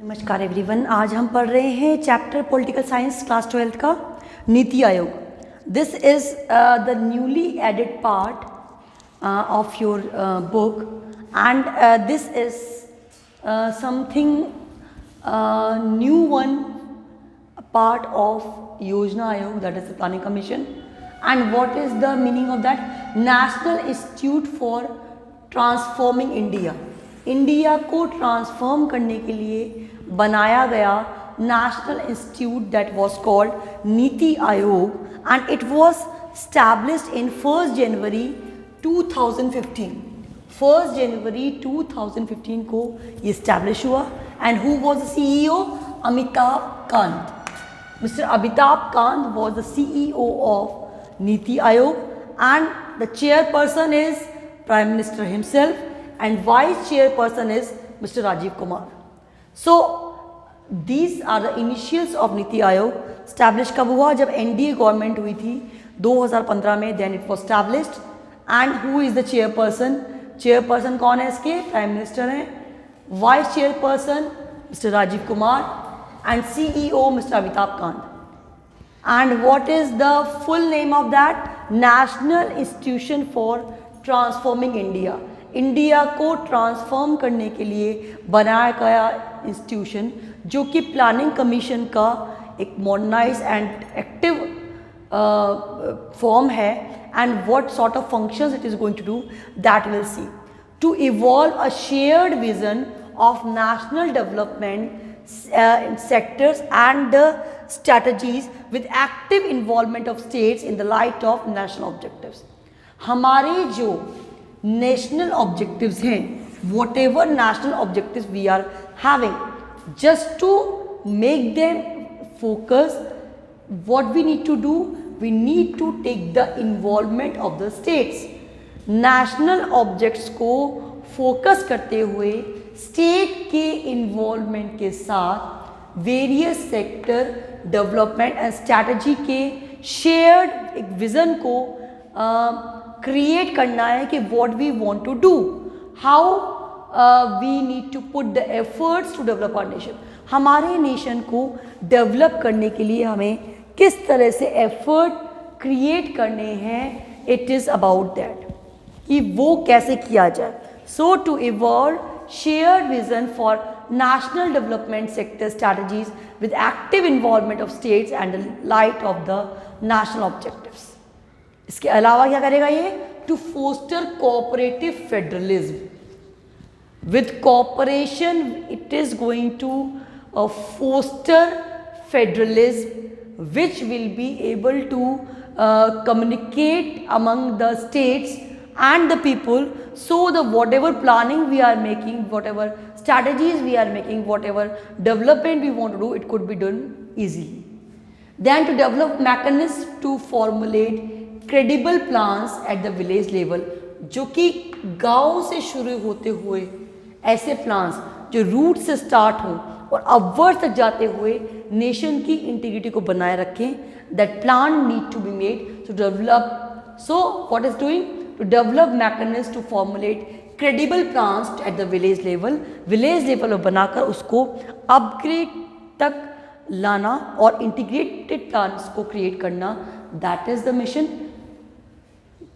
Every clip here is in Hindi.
नमस्कार एवरीवन। आज हम पढ़ रहे हैं चैप्टर पॉलिटिकल साइंस क्लास 12 का NITI Aayog. This is the newly added part of your book and this is something new one part of Yojana Ayog, that is the Planning Commission. And what is the meaning of that? National Institute for Transforming India. India को ट्रांसफॉर्म करने के लिए बनाया गया national institute that was called NITI Aayog and it was established in 1st January 2015. 1st January 2015 को ये established हुआ and who was the CEO? Amitabh Kant. Mr. Amitabh Kant was the CEO of Niti Aayog and the chairperson is Prime Minister himself and vice chairperson is Mr. Rajiv Kumar. So these are the initials of Niti Aayog. Established कब हुआ? जब NDA गवर्नमेंट हुई थी 2015 में, then it was established. And who is the chairperson? chairperson कौन है इसके? प्राइम मिनिस्टर हैं. Vice chairperson Mr. Rajiv Kumar and CEO Mr. Amitabh Kant. And what is the full name of that? National Institution for Transforming India. India को ट्रांसफॉर्म करने के लिए बनाया गया इंस्टीट्यूशन जो कि प्लानिंग कमीशन का एक मॉडर्नाइज एंड एक्टिव फॉर्म है. And what sort of functions it is going to do that will see. To evolve a shared vision of national development sectors and the strategies with active involvement of states in the light of national objectives. हमारे जो national objectives हैं, whatever national objectives we are having, just to make them focus, what we need to do, we need to take the involvement of the states. national objects को फोकस करते हुए स्टेट के इन्वॉल्वमेंट के साथ various sector development and strategy के शेयर्ड एक विज़न को क्रिएट करना है कि what we want to do, how we need to put the efforts to develop our nation. हमारे नेशन को डेवलप करने के लिए हमें किस तरह से एफर्ट क्रिएट करने हैं, इट इज़ अबाउट दैट कि वो कैसे किया जाए. So to evolve shared vision for national development sector strategies with active involvement of states and the light of the national objectives. इसके अलावा क्या करेगा ये? To foster cooperative federalism. With cooperation it is going to foster federalism which will be able to communicate among the states and the people, so the whatever planning we are making, whatever strategies we are making, whatever development we want to do, it could be done easily. Then to develop mechanisms to formulate credible plans at the village level, जो कि गांव से शुरू होते हुए ऐसे प्लान्स जो रूट से स्टार्ट हों और अपवर्ड तक जाते हुए नेशन की इंटीग्रिटी को बनाए रखें. That plan need to be made to develop. So what is doing? To develop mechanisms to formulate credible plans at the village level. Village level पर बनाकर उसको अपग्रेड तक लाना और इंटीग्रेटेड प्लान्स को क्रिएट करना. That is the mission.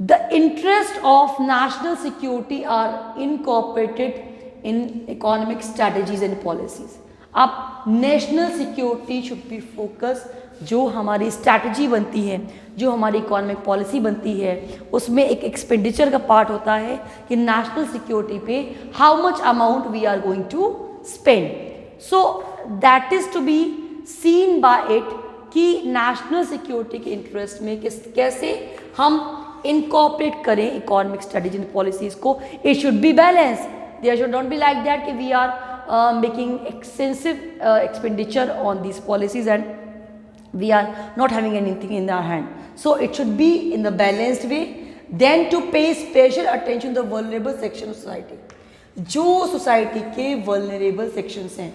The interest of national security are incorporated in economic strategies and policies. अब national security should be focus. जो हमारी स्ट्रैटेजी बनती है, जो हमारी इकोनॉमिक पॉलिसी बनती है, उसमें एक एक्सपेंडिचर का पार्ट होता है कि नेशनल सिक्योरिटी पे how much amount we are going to spend. So that is to be seen by it कि नेशनल सिक्योरिटी के इंटरेस्ट में कैसे हम इनकॉर्पोरेट करें इकोनॉमिक स्ट्रैटेजी एंड पॉलिसीज़ को. It should be balance. There should not be like that कि we are making extensive expenditure on these policies and we are not having anything in our hand. So it should be in the balanced way. Then to pay special attention to the vulnerable section of society. जो society के vulnerable sections हैं,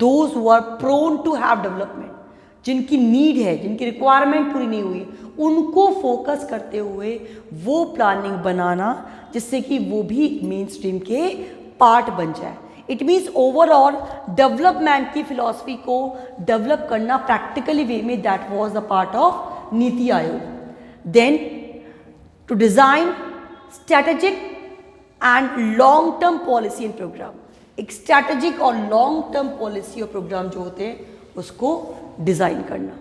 those who are prone to have development, जिनकी नीड है, जिनकी रिक्वायरमेंट पूरी नहीं हुई, उनको फोकस करते हुए वो प्लानिंग बनाना जिससे कि वो भी मेन स्ट्रीम के पार्ट बन जाए. इट मीन्स ओवरऑल डेवलपमेंट की फिलॉसफी को डेवलप करना प्रैक्टिकली वे में, that was the part of नीति Aayog. Then to design strategic and long term policy and program, एक स्ट्रैटेजिक और लॉन्ग टर्म पॉलिसी और प्रोग्राम जो होते हैं उसको डिज़ाइन करना,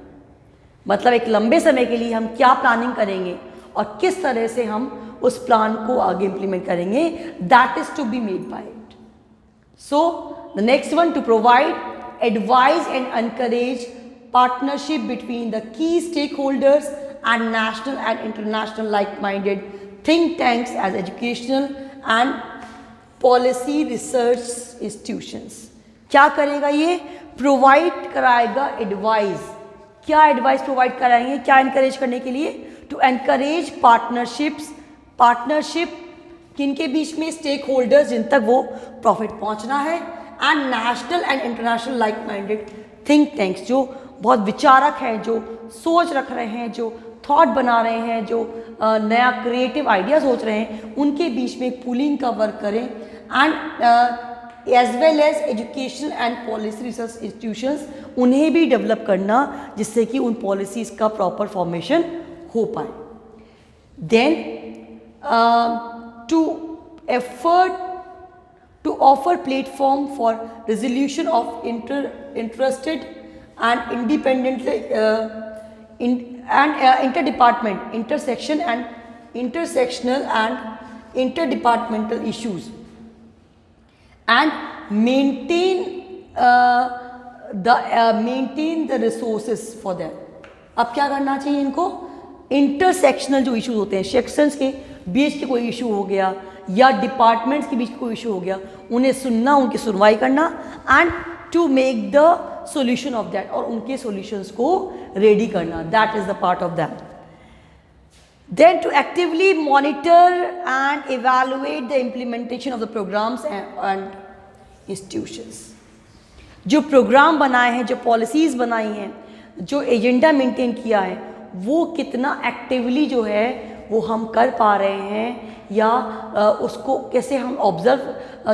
मतलब एक लंबे समय के लिए हम क्या प्लानिंग करेंगे और किस तरह से हम उस प्लान को आगे इंप्लीमेंट करेंगे, that is to be made by it. So the next one, to provide advice and encourage partnership between the key stakeholders and national and international like minded think tanks as educational and policy research institutions. क्या करेगा ये? प्रोवाइड कराएगा एडवाइस। क्या एडवाइस प्रोवाइड कराएंगे? क्या एनकरेज करने के लिए? टू एनकरेज पार्टनरशिप्स, पार्टनरशिप किनके बीच में? स्टेक होल्डर्स, जिन तक वो प्रॉफिट पहुंचना है, and national and international like minded think tanks, जो बहुत विचारक हैं, जो सोच रख रहे हैं, जो थॉट बना रहे हैं, जो नया क्रिएटिव आइडिया सोच रहे हैं, उनके बीच में एक पूलिंग का वर्क करें, and as well as educational and policy research institutions, उन्हें भी डेवलप करना जिससे कि उन पॉलिसीज़ का प्रॉपर फॉर्मेशन हो पाए। Then to effort to offer platform for resolution of interested and independently interdepartment intersection and intersectional and interdepartmental issues and maintain the resources for them। अब क्या करना चाहिए इनको? इंटरसेक्शनल जो इश्यूज होते हैं, सेक्शंस के बीच के कोई इशू हो गया या डिपार्टमेंट्स के बीच कोई इशू हो गया, उन्हें सुनना, उनकी सुनवाई करना, and to make the solution of that, और उनके सॉल्यूशंस को रेडी करना, that is the part of that. Then to actively monitor and evaluate the implementation of the programs and institutions। जो प्रोग्राम बनाए हैं, जो पॉलिसीज़ बनाई हैं, जो एजेंडा मेंटेन किया है, वो कितना एक्टिवली जो है वो हम कर पा रहे हैं, या उसको कैसे हम ऑब्जर्व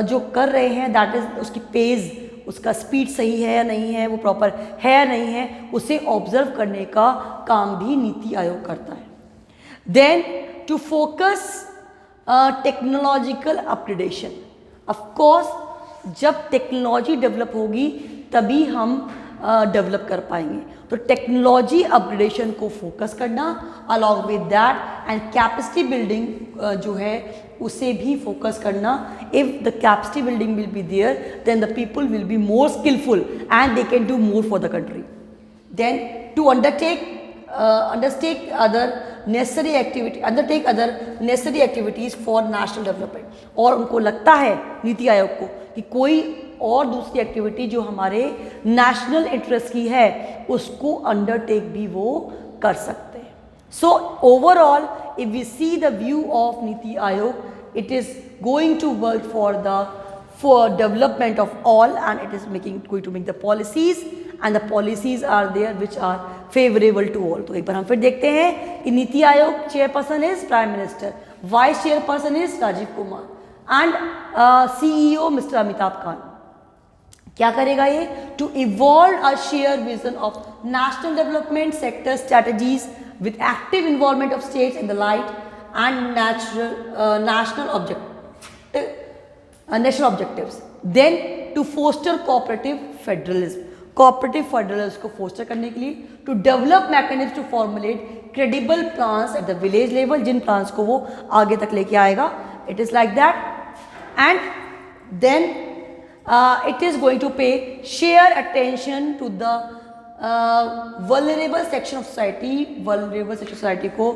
जो कर रहे हैं, दैट इज़ उसकी पेज, उसका स्पीड सही है या नहीं है, वो प्रॉपर है या नहीं है, उसे ऑब्जर्व करने का काम भी नीति आयोग करता है। Then to focus technological upgradation। of course जब टेक्नोलॉजी डेवलप होगी तभी हम डेवलप कर पाएंगे, तो टेक्नोलॉजी अपग्रेडेशन को फोकस करना, along with that and capacity building जो है उसे भी फोकस करना। If the capacity building will be there then the people will be more skillful and they can do more for the country. Then to undertake other necessary activities for national development। और उनको लगता है नीति आयोग को कि कोई और दूसरी एक्टिविटी जो हमारे नेशनल इंटरेस्ट की है उसको अंडरटेक भी वो कर सकते हैं। So overall if we see the view of नीति Aayog, it is going to work for development of all, and it is going to make the policies, and the policies are there which are favorable to all। तो एक बार हम फिर देखते हैं कि Niti Aayog chairperson is prime minister, vice chairperson is Rajiv Kumar, and CEO mister Amitabh Kant. क्या करेगा ये? To evolve a share vision of national development sector strategies with active involvement of states in the light and national objectives। Then to foster cooperative federalism को foster करने के लिए, to develop mechanisms to formulate credible plans at the village level, Jin plans को वो आगे तक लेके आएगा, it is like that। And then it is going to pay share attention to the vulnerable section of society को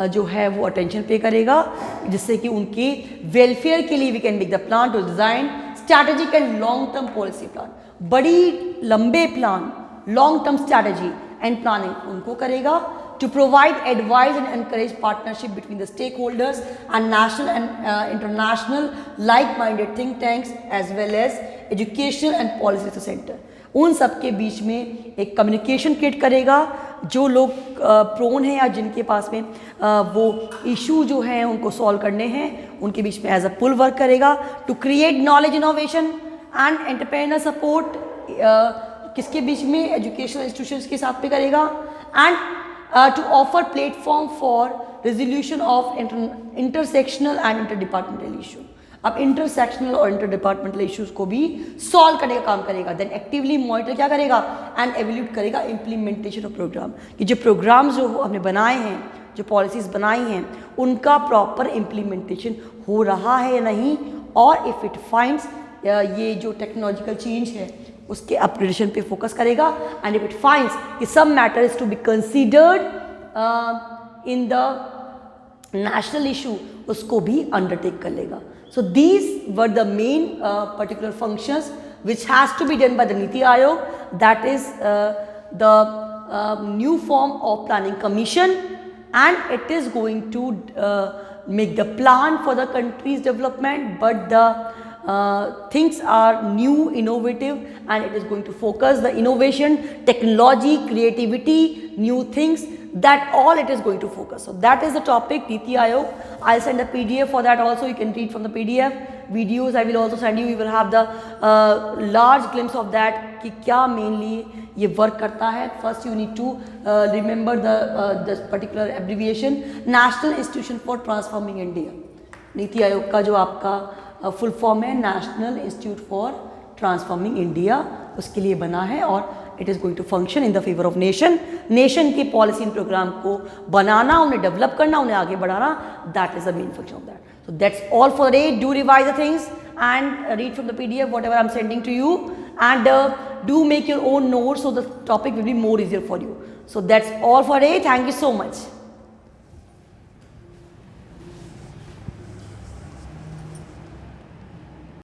जो है वो अटेंशन पे करेगा, जिससे कि उनके वेलफेयर के लिए we can make the plan to design strategic and long term policy plan. बड़ी लंबे plan, long term strategy and planning उनको करेगा। To provide advice and encourage partnership between the stakeholders and national and international like minded think tanks as well as educational and policy centre, उन सब के बीच में एक कम्युनिकेशन क्रिएट करेगा। जो लोग प्रोन हैं या जिनके पास में वो इशू जो हैं उनको सॉल्व करने हैं, उनके बीच में एज अ पुल वर्क करेगा। To create knowledge innovation and entrepreneur support किसके बीच में, एजुकेशनल इंस्टीट्यूशंस के साथ में करेगा, and to offer platform for resolution of intersectional and inter departmental issue. अब इंटरसेक्शनल और इंटर डिपार्टमेंटल इशूज़ को भी सॉल्व करने का काम करेगा। देन एक्टिवली मॉनिटर क्या करेगा, एंड एवेल्यूट करेगा इम्प्लीमेंटेशन ऑफ प्रोग्राम, कि जो प्रोग्राम्स जो हमने बनाए हैं, जो पॉलिसीज़ बनाई हैं, उनका प्रॉपर इम्प्लीमेंटेशन हो रहा है या नहीं, और इफ़ इट फाइंड्स ये जो टेक्नोलॉजिकल चेंज है उसके अपग्रेडेशन पे फोकस करेगा, एंड इफ इट फाइंड्स कि some matter is to be considered in the national issue, उसको भी अंडरटेक कर लेगा। So these were the main particular functions which has to be done by the Niti Aayog, that is the new form of planning commission, and it is going to make the plan for the country's development, but the things are new, innovative, and it is going to focus the innovation, technology, creativity, new things, that all it is going to focus. So that is the topic, Niti Aayog. I'll send a PDF for that also, you can read from the PDF. Videos I will also send you will have the large glimpse of that कि क्या mainly ये work करता है. First you need to remember the particular abbreviation, National Institution for Transforming India. NITI Aayog का जो आपका फुल फॉर्म है national institute for transforming India, उसके लिए बना है, और it is going to function in the favour of nation के पॉलिसी एंड प्रोग्राम को बनाना, उन्हें डेवलप करना, उन्हें आगे बढ़ाना, that is the main function of that. So that's all for today. Do revise the things and read from the PDF whatever I'm sending to you, and do make your own notes so the topic will be more easier for you. So that's all for today. Thank you so much.